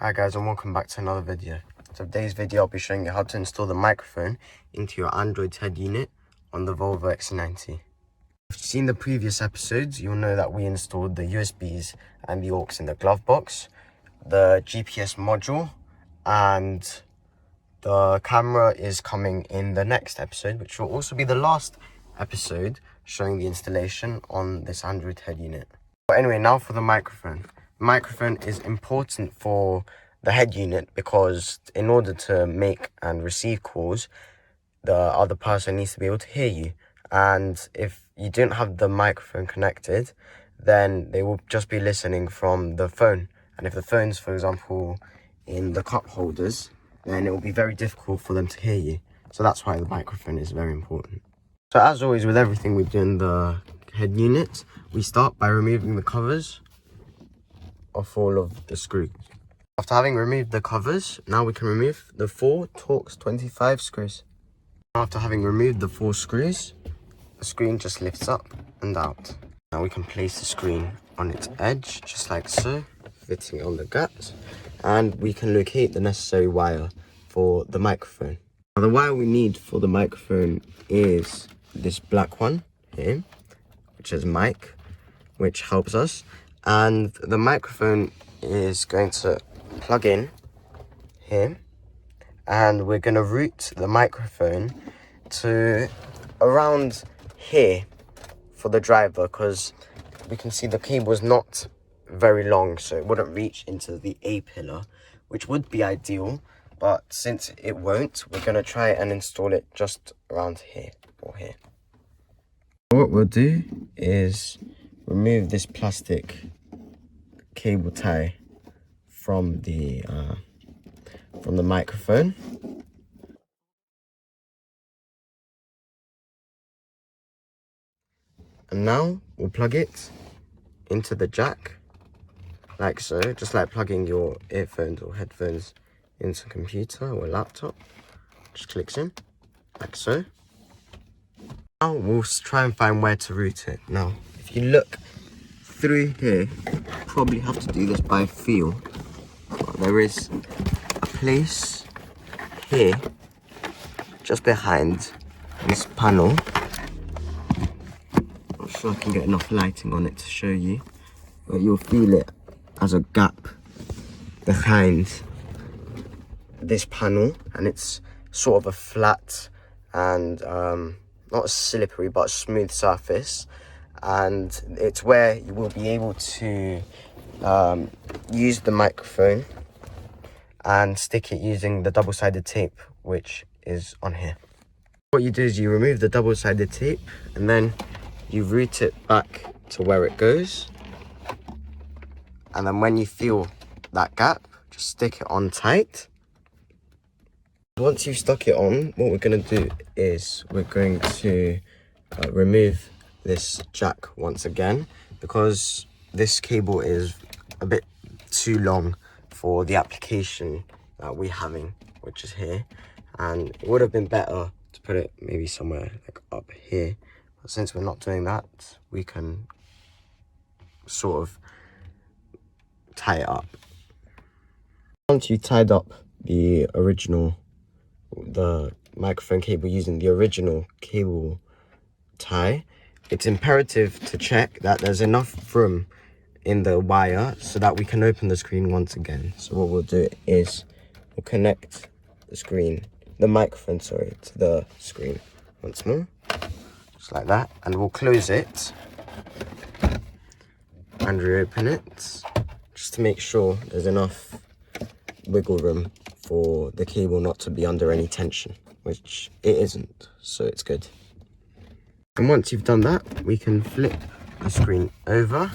Hi guys, and welcome back to another video. So today's video I'll be showing you how to install the microphone into your Android head unit on the Volvo XC90. If you've seen the previous episodes, you'll know that we installed the USBs and the aux in the glove box, the GPS module, and the camera is coming in the next episode, which will also be the last episode showing the installation on this Android head unit. But anyway, now for the microphone. The microphone is important for the head unit because in order to make and receive calls, the other person needs to be able to hear you. And if you don't have the microphone connected, then they will just be listening from the phone. And if the phone's, for example, in the cup holders, then it will be very difficult for them to hear you. So that's why the microphone is very important. So as always with everything we do in the head unit, we start by removing the covers of all of the screws. After having removed the covers, now we can remove the 4 Torx 25 screws. After having removed the 4 screws, the screen just lifts up and out. Now we can place the screen on its edge, just like so, fitting it on the gaps, and we can locate the necessary wire for the microphone. Now the wire we need for the microphone is this black one here, which is mic, which helps us. And the microphone is going to plug in here, and we're going to route the microphone to around here for the driver, because we can see the cable is not very long, so it wouldn't reach into the A pillar, which would be ideal, but since it won't, we're going to try and install it just around here or here. What we'll do is remove this plastic cable tie from the microphone. And now we'll plug it into the jack, like so, just like plugging your earphones or headphones into a computer or a laptop. Just clicks in, like so. Now we'll try and find where to route it. Now, if you look through here, you probably have to do this by feel. But there is a place here, just behind this panel. Not sure I can get enough lighting on it to show you, but you'll feel it as a gap behind this panel, and it's sort of a flat and not a slippery but a smooth surface, and it's where you will be able to use the microphone and stick it using the double-sided tape, which is on here. What you do is you remove the double-sided tape and then you route it back to where it goes, and then when you feel that gap, just stick it on tight. Once you've stuck it on, what we're going to do is we're going to remove this jack once again, because this cable is a bit too long for the application that we're having, which is here, and it would have been better to put it maybe somewhere like up here, but since we're not doing that, we can sort of tie it up. Once you tied up the microphone cable using the original cable tie, it's imperative to check that there's enough room in the wire so that we can open the screen once again. So what we'll do is we'll connect the microphone to the screen once more, just like that, and we'll close it and reopen it just to make sure there's enough wiggle room for the cable not to be under any tension, which it isn't, so it's good. And once you've done that, we can flip the screen over.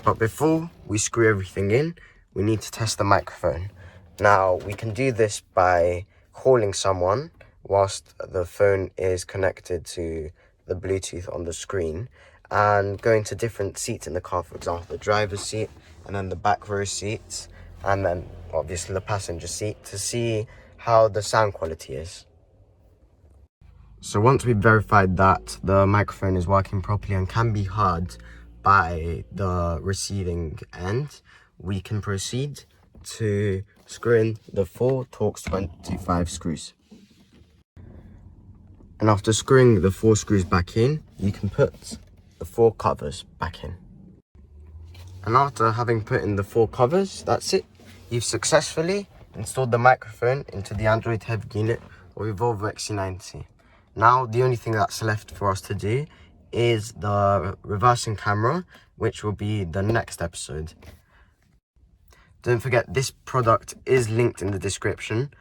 But before we screw everything in, we need to test the microphone. Now, we can do this by calling someone whilst the phone is connected to the Bluetooth on the screen, and going to different seats in the car, for example, the driver's seat, and then the back row seats, and then obviously the passenger seat, to see how the sound quality is. So once we've verified that the microphone is working properly and can be heard by the receiving end, we can proceed to screw in the 4 Torx 25 screws. And after screwing the 4 screws back in, you can put the 4 covers back in. And after having put in the 4 covers, that's it. You've successfully installed the microphone into the Android head unit of your Volvo XC90. Now, the only thing that's left for us to do is the reversing camera, which will be the next episode. Don't forget, this product is linked in the description.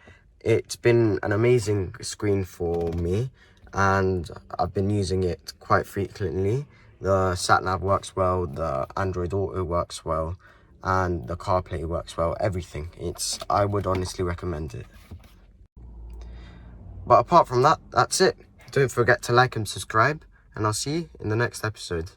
It's been an amazing screen for me, and I've been using it quite frequently. The sat-nav works well, the Android Auto works well, and the CarPlay works well, everything. I would honestly recommend it. But apart from that, that's it. Don't forget to like and subscribe, and I'll see you in the next episode.